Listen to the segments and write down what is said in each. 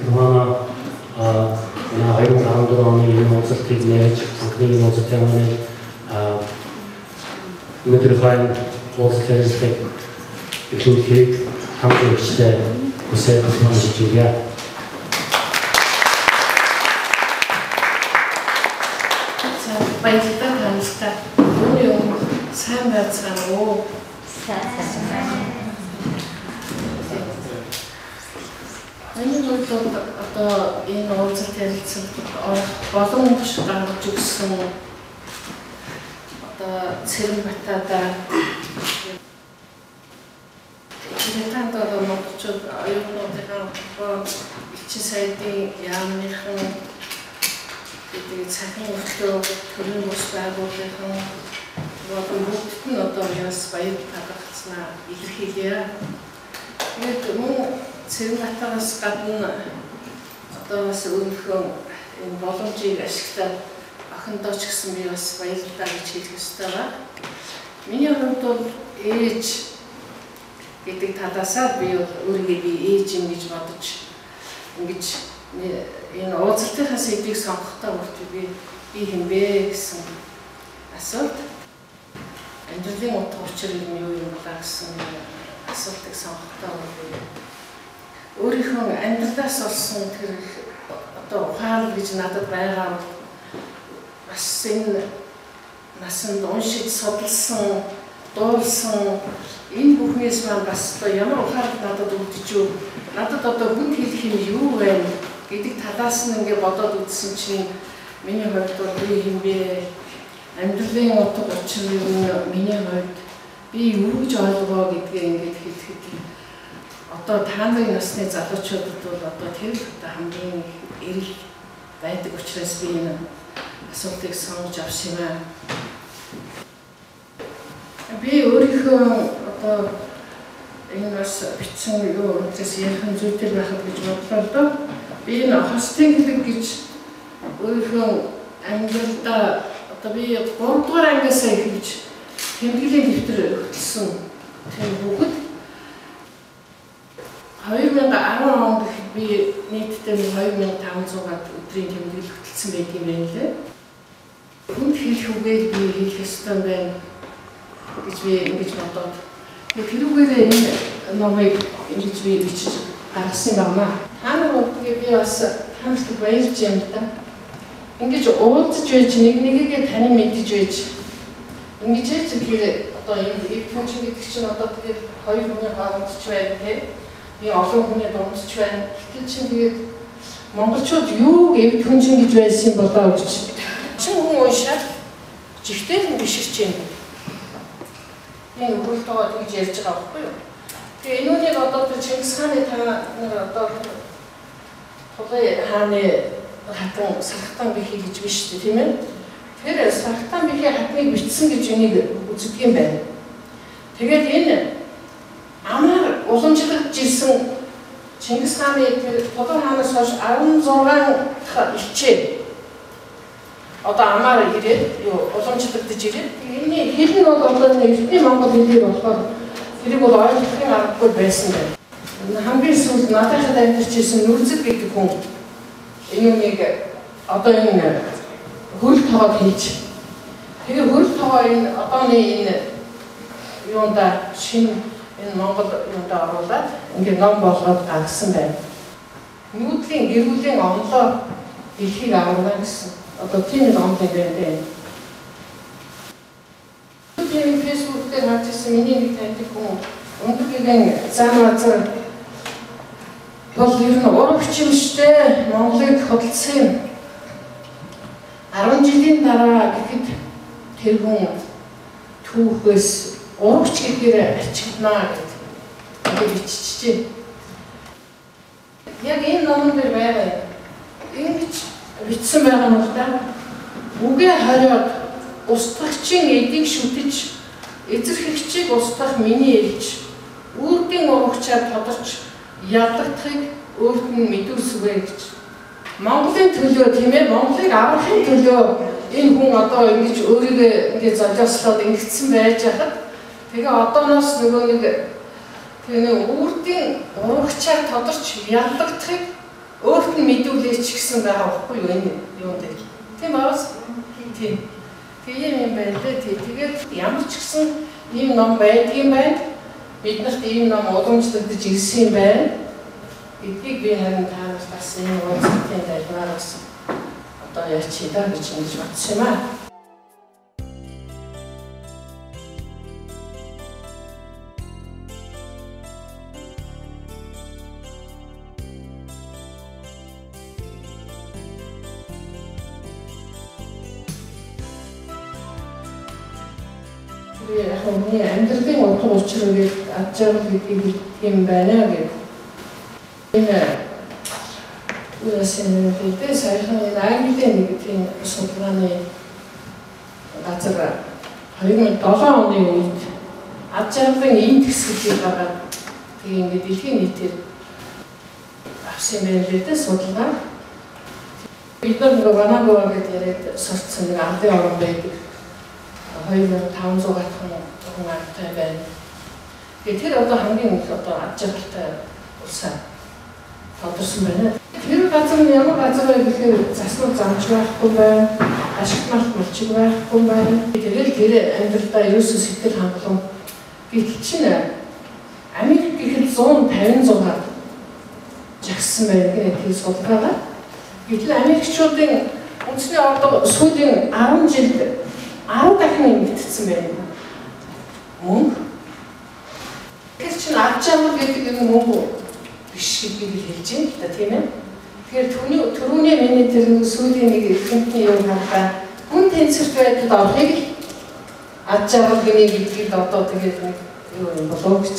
그동안 2014 оны энэ уулзалтыг нээж санхүүгийн уулзалтын маань өнөөдрийн уулзалтыг эхлүүлэхийг хамт өгчтэй хүсэж байна. Баярлалаа хамтдаа. Өнөө сайн байцгаана уу? Энийг одоо энэ уулзалт ярилцсан боломж гаргаж өгсөн одоо Цэрэнбатадаа танд одоо монголчууд оюутнуудын элчин сайдын яамныхан тэгээд цахим өглөө төрийн бус байгууллагын бүгд нь одоо яас баяр талархснаа илэрхийлье. Тэгээд мөн Цэрэнбатаас гадна одоо бас өөрийнхөө энэ боломжийг ашиглаад охиндоо ч гэсэн би бас баярлалаа гэж хэлэх ёстой байна. Миний хувьд бол ээж гэдэг талаасаа би өөрийгөө би ээж юм гэж бодож ингэж энэ уулзалтынхаа сэдвийг сонгохдоо үрт би хинбэ гэсэн асуулт амьдралын утга учир нь юу юм болоо гэсэн асуултыг сонгохдоо өөрийнхөө амьдралаас олсон тэр одоо ухаал гэж надад байгаа бас энэ насанд уншиж судалсан дуулсан энэ бүхнээс маань бас одоо ямар ухаал надад үлдэж юу надад одоо хүн хэлэх юм юу вэ гэдэг талаас нь ингээд бодоод үзсэн чинь миний хувьд бол би хинбэ амьдралын утга учир нь миний хувьд би юу гэж ойлгоо гэдгээ ингээд хэлэхэд одоо та нарын насны залуучуудад бол одоо тэр хамгийн эрэл байдаг учраас би энэ асуултыг сонгож авсан юм аа. Би өөрийнхөө одоо энэ бас бичсэн юу өнөөдрөөс ярих зүйлтэй байхад гэж бодлоо л доо. Би энэ хостын хэлэг гэж өөрийнхөө ангилда одоо би 3 дугаар ангиас эхэлж тэмдэглэлийн дэвтэр өгсөн тийм бүгд 2010 онд би нийтдээ 2500-аад өдрийн тэмдэглэл хөтөлсөн байт юм байна лээ. Хүнд хэлэх үгээр би хэлэх ёстой байна гэж би ингэж бодоод тэрүүгээрээ энэ номыг ингэж би бичиж гаргасан юм байна. Та нар бүгдээ би бас хамт баярлж байна да. Ингэж уулзж байж нэгийг тань мэдж байж ингэж тэр одоо энэ эвтэнч гэдэг чинь одоо тэгээд хоёр хүний хооронд ч байна тийм би олон хүний дундч байна. Гэтэл чинь тэгээд монголчууд юу эвд хүнчин гэж байсан болоо гэж чин хүн уушаад жигтэй хүн биширч юм. Энэ өгүүлтөөгөө тэгж ярьж байгаа байхгүй юу? Тэгээ энүүнийг одоо Чингис хааны та нар одоо Хулгай хааны хатан сархтан бихий гэж биш үү тийм ээ? Тэр сархтан бихий хатныг бичсэн гэж энийг үздэг юм байна. Тэгээд энэ амар уламжлагдж ирсэн Чингис хааны тэр Хулгай хаанаас хойш 16 дахь илчээ одоо амаар ирээд юу уламжлагдж ирээд энэ хэл нь бол одоо эртний монгол хэлээр болохоор тэрийг бол ойлгохын аргагүй байсан байна. Хамгийн сүүлд надад амьдарч ирсэн Нүрзэг гэдэг хүн энэнийг одоо энэ хөрөлт тоогоо хийж тэгээ хөрөлт тоогоо энэ одооны энэ юунда шинэ энэ монгол юунда оруулаад ингээд ном болгоод гаргасан байна. Нүүдлийн гэрүүлийн онлоо дэлхийг аварна гэсэн одоо тийм ном байна. Тийм фэйсбүүк дээр харчихсан миний нэг таньдаг хүн өндөгийн зам азар бол ер нь урагч юм штэ Монголыг хөдөлсөн юм. 10 жилийн дараа гэхэд тэр хүн түүхээс урагч гэхээр ачигнаа гэдэг биччихжээ. Яг энэ номон дээр байгаа ингэж бичсэн байгаа юм л да. Үгээ хариад устгагчийн эдийг шүтэж эзэрхэгчийг устгах миний элч үрдийн урагчаар тодорч ялдагдахыг өөрт нь мэдүүлсвэ гэж. Монголын төлөө тийм ээ Монголыг аврахын төлөө энэ хүн одоо ингэж өөрийгөө ингэ золиослоод ингэсэн байж хахад тэгээ одооноос нөгөө нэг тэгээ үрдийн урагчаар тодорч ялдагдахыг өөрт нь мэдүүлээч гэсэн байгаа байхгүй юу энэ юунд дээр. Тийм баас. Тийм. Тийм юм байна лээ. Тэгээд ямар ч гэсэн ийм ном байдгийн байна. Биднэрт ийм ном уламжлагдаж ирсэн юм байна. Эдгийг би харин таанаас бас энэ уулзалтын дайлмаараас одоо яачидаа гэж ингэж бодсон юм аа. Миний амьдралын утга учир үед ад жаргал гэдгийг юм байна гэдэг. Энэ үеийн сайхан Английн нэг тийм судалгааны газар 2007 оны үед ад жаргалын индекс гэдэг байгаа. Тэгээ ингээд дэлхийн нийтээр авсан юм байна лээ судалгаа. Бид нэг Ванагова гэдэг яриад сурцсан нэг ардын орн байдаг. 2500 хүн амтай байна. Тэгээд тэр одоо хамгийн их одоо ад жаргалтай улсаа тодорсон байна. Тэр газар нь ямар газар вэ гэхээр заснууд замч байхгүй байна, ашигт малчиг байхгүй байна. Тэгээд тэр амьдралдаа ерөөсөө сэтгэл хангалуун. Гэтэл чинь Америк гэхэд 156 жагсан байна гэдэг судалгаагаар. Гэтэл Америкчуудын үндэсний орлого сүүлийн 10 жилд 10 дахин нэмэгдсэн байна. Мөнгө. Тэгэхээр чинь ад жаргал гэдэг нь мөнгө биш гэдгийг хэлж байна тийм ээ. Тэгэхээр түрүүний миний тэр сүүлийн нэг хэмтний юм хараа хүн тэнцвэрт байдалд орохыг ад жаргал гэдгийг одоо тэгээд нэг юу болов гэж.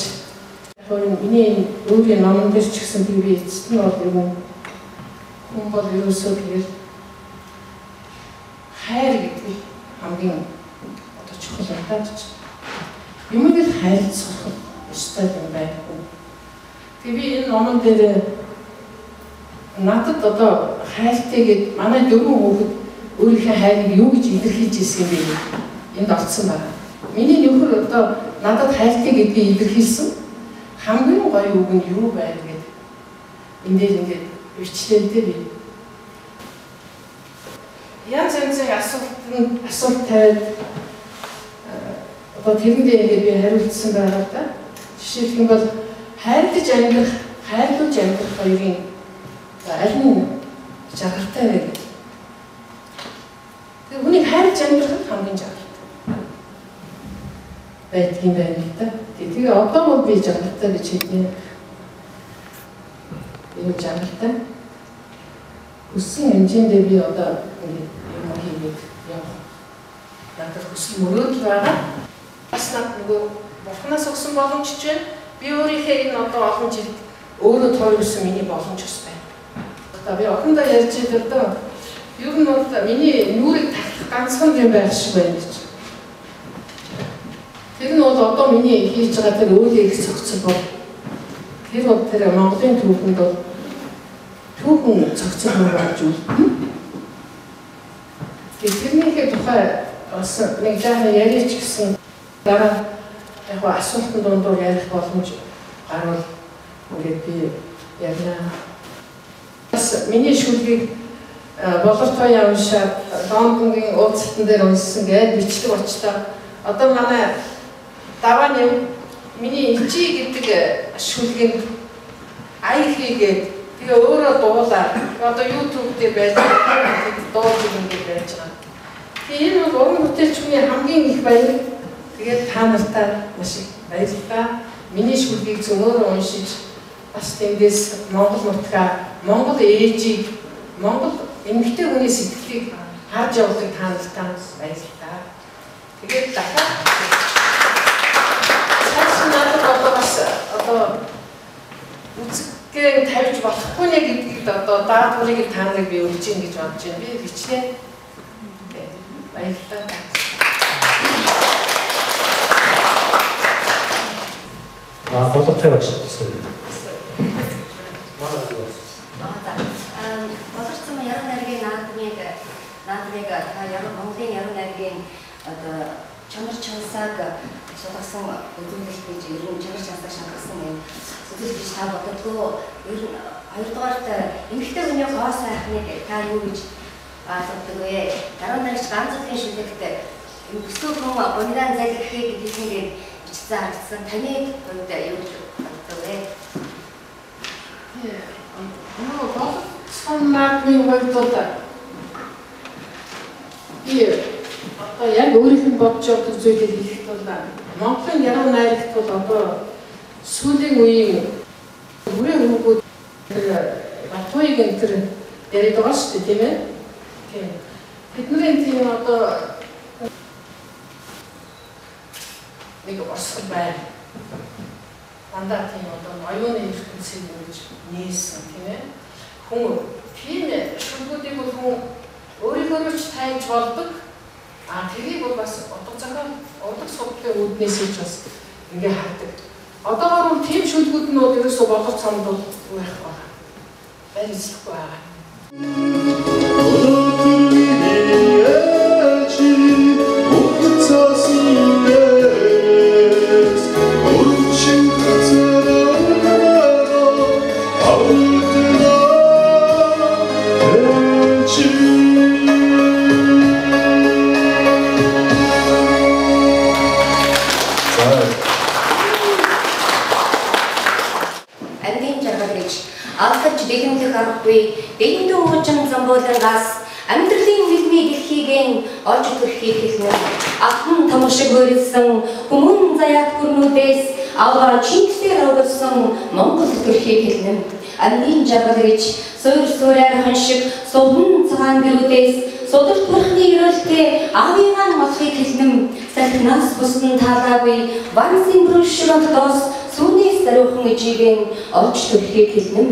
Яг миний өөрийн номон дээр ч гэсэн би эцэст нь бол юм хүн бол ерөөсөө тэгээд хайр гэдэг хамгийн одоо чухал юм тааж. Юмыг л хайрлаж сурах ёстой юм байна. Тэгээ би энэ номон дээр надад одоо хайртайгээд манай 4 хүүхэд өөрийнхөө хайрыг юу гэж илэрхийлж ирсэн юм бэ? Энд олцсон байна. Миний нөхөр одоо надад хайртай гэдгийг илэрхийлсэн хамгийн гоё үг нь юу байв гэдэг. Энд дээр ингээд бичлэлтэй би. Янз янзын асуулт тавиад одоо тэрэндээ ингээд би хариулсан байгаа да. Жишээлх юм бол хайрлаж амьдрах, хайрлуулж амьдрах хоёрын аль нь жаргалтай вэ гэдэг. Тэр хүнийг хайрлаж амьдрах хамгийн жаргалтай байдгийн байна л да. Тэгээ одоо бол би жаргалтай гэж хэлнэ. Энэ жаргалтай. Хүссэн хэмжээндээ би одоо ингээд юм хийгээд явах. Надад хүсэл мөрөөдөл байгаа. Бас над нөгөө бурхнаас өгсөн боломж ч байна. Би өөрийнхөө энэ одоо олон жил өөрөө тойрсон миний боломж ус байна. Одоо би охиндоо ярьж байгаа дөө ер нь бол миний нүрийг тахлах ганцхан юм байх шиг байна гэж. Тэр нь бол одоо миний хийж байгаа тэр өөрийн их зохицол бол тэр бол тэр Монголын түүхэнд бол түүхэн зохицол болж үлдэнэ. Тэрнийхээ тухай бас нэг жаахан яриач гэсэн дараа яг асуултанд дундуур ярих боломж гарвал ингээд би ярина. Бас миний шүлгийг боловтой уншаад Лондонгийн уулзалтан дээр уншсан гээд бичлэг очтоо. Одоо манай давааны миний элчи гэдэг шүлгийн ая хийгээд тэгээ өөрөө дуулаа. Одоо YouTube дээр байж байгаа дуулал ингээд байж байгаа. Тэгээ энэ бол уран бүтээлч хүний хамгийн их баяр. Тэгээд та нартай маш их баярлалаа. Миний шүлгийг зөвөөрөө уншиж бас тэндээс Монгол нутгаа, Монгол ээжийг, Монгол эмэгтэй хүний сэтгэлийг харж явуулдаг та нартай баярлалаа. Тэгээд дахиад цааш надад одоо бас одоо үзэггээ тавьж болохгүй нэ гэдгийг одоо даатгуулыг та нарыг би өгч ийн гэж бодож байна. Би хичнээн баярлалаа. боловтой багш гэсэн. боловсон яруу найргийн наадмыг та яруу Монголын яруу найргийн одоо чанар чансааг шалгасан үзүүлэлт гэж ер нь чанар чансааг шалгасан юм. Үзүүлэлт гэж та боддгоо ер нь хоёрдугаарт эмэгтэй хүний гоо сайхныг та юу гэж ойлгодог вэ? Дараа нь ганц удаа шүлэгт өсвөр хүн унгаан залхихыг хэлснээр бичсэн харагдсан. Таны хувьд юу гэж боддог вэ? Сон наадмын хувьд бол яг өөрийнх нь бодж явдаг зүйлийг хэлэхэд бол Монголын яруу найрагт бол одоо сүүлийн үеийн бүрэн хүүгүүд Батуйг энэ төр яриад байгаа шүү дээ, тийм ээ? Тийм. Бидний тийм одоо нэг орсон байна. Дандаа тийм одоо оюуны ертөнцийг ингэж нээсэн, тийм ээ? Хүн тийм шүлгүүдийг бол хүн өөрийнхөө ч тайлж болдог. Тэрийг бол бас утга зохион удаг судлалын үүднээс ч бас ингээ хардаг. Одоогоор бол тийм шүлгүүд нь бол ерөөсөө бодох цамд бол байх байгаа. Баримтлахгүй байгаа. Дэндүү хүчин замбуулангаас амьдралын хэлмийг дэлхийгэн олж төрхийг хэлнэ. Ахын том шиг өрсөн хүмүүн заяат гүрнүүдээс аваа чингсээр авсан Монгол төрхийг хэлнэ. Амны жаргал гэж суур суураар хоншиг сувн цагаан гэрүүдээс содорт бурхны ирэлтээ аавыгаан мосхийг хэлнэ. Салхинаас бусдан таалаагүй вансын бүрш ротос сүүнээс даруухан ижигийн олж төрхийг хэлнэ.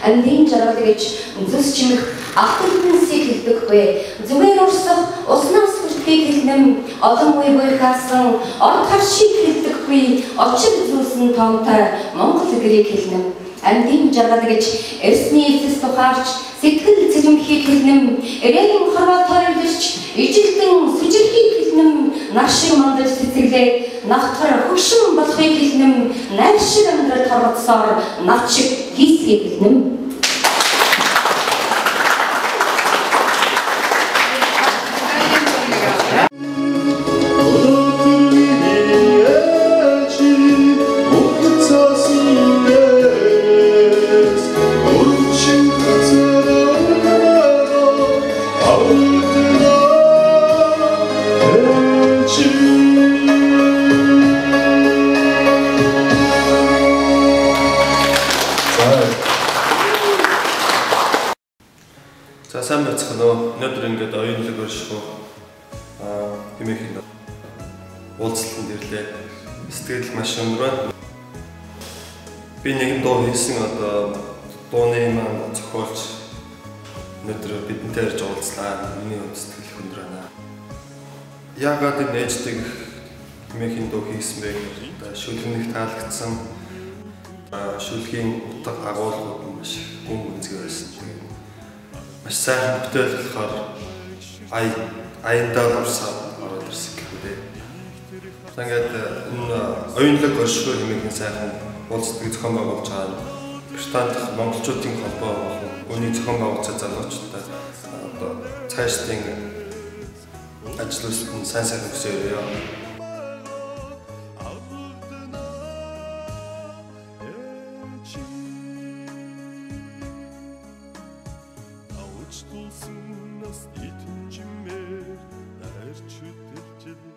Амдын жаргал гэж зүс чимэх ахтэлбэнсийг хэлдэггүй. Зүгээр урсах уснаас хүртгийг хэлнэ. Олон үе буйхаасан орд харшийг хэлдэггүй. Очир зүйлсэн тоомтой Монгол гэрийг хэлнэ. Амдын жаргал гэж эрсний эцэс тухаарч сэтгэл цэлмхийг хэлнэ. Эрээн хорвоо тойролж ижилтэн сүжирхийг хэлнэ. Нар шиг мандаж цэцэглээ навтар хөгшин болохыг хэлнэ. Найр шиг амьдрал торгоцсоор нав шиг хийсгийг хэлнэ. Сайн байцгаана уу. Өнөөдөр ингээд оюунлаг өрших хэмээхийн уулзалтанд ирлээ. Сэтгэл маш өндөр байна. Би нэгэн дуу хийсэн одоо дууны маань зохиолч өнөөдөр бидэнтэй ирж уулзлаа. Миний хувьд сэтгэл өндөр байна. Яагаад энэ ээждэг хэмээхийн дуу хийсэн бэ гэхээр шүлгэнэх таалагдсан. Шүлгийн утга агуулгууд маш гүн гүнзгий байсан. Маш сайхан бүтээл болохоор аяндаа урсаад ороод ирсэн гэх үү. Тэгээд энэ оюунлаг өршгөө хэмээгийн сайхан уулздаг зохион байгуулж байгаа Британд монголчуудын холбоо болон үүний зохион байгуулалтын залуучуудад одоо цаашдын ажил үйлсэнд сайн сайхан хүсье. Tulsun nas itinci mer, her çütür